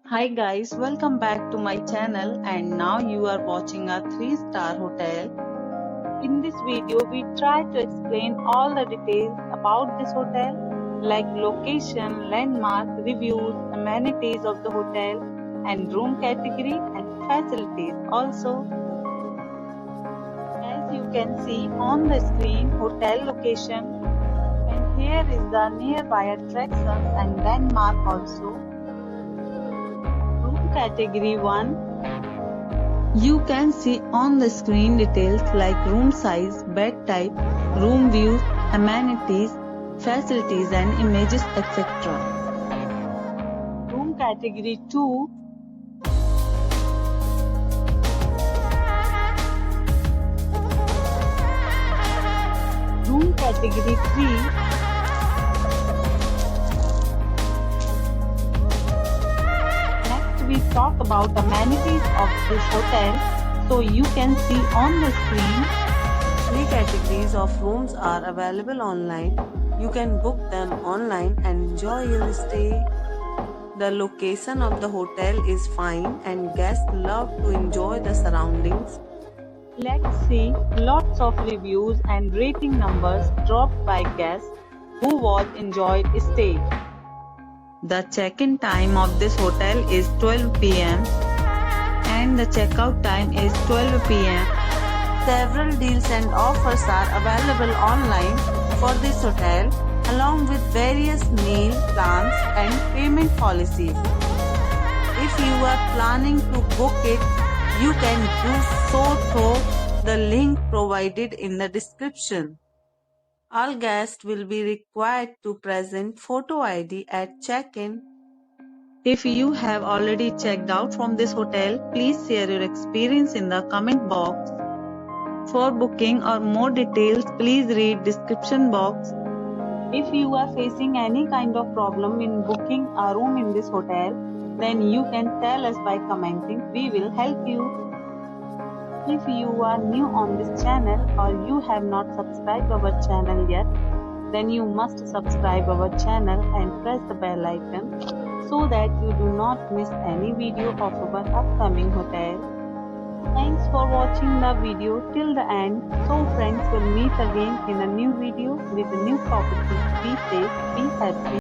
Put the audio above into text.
Hi guys, welcome back to my channel and now you are watching a 3-star hotel. In this video, we try to explain all the details about this hotel like location, landmark, reviews, amenities of the hotel and room category and facilities also. As you can see on the screen, hotel location, and here is the nearby attractions and landmark also. Room category 1. You can see on the screen details like room size, bed type, room views, amenities, facilities and images etc. Room category 2. Room category 3. We talk about amenities of this hotel, so you can see on the screen. 3 categories of rooms are available online. You can book them online and enjoy your stay. The location of the hotel is fine and guests love to enjoy the surroundings. Let's see lots of reviews and rating numbers dropped by guests who was enjoyed stay. The check-in time of this hotel is 12 p.m. and the checkout time is 12 p.m. Several deals and offers are available online for this hotel, along with various meal plans and payment policies. If you are planning to book it, you can do so through the link provided in the description. All guests will be required to present photo ID at check-in. If you have already checked out from this hotel, please share your experience in the comment box. For booking or more details, please read description box. If you are facing any kind of problem in booking a room in this hotel, then you can tell us by commenting. We will help you. If you are new on this channel or you have not subscribed our channel yet, then you must subscribe our channel and press the bell icon so that you do not miss any video of our upcoming hotel. Thanks for watching the video till the end. So friends, will meet again in a new video with a new property. Be safe, be happy.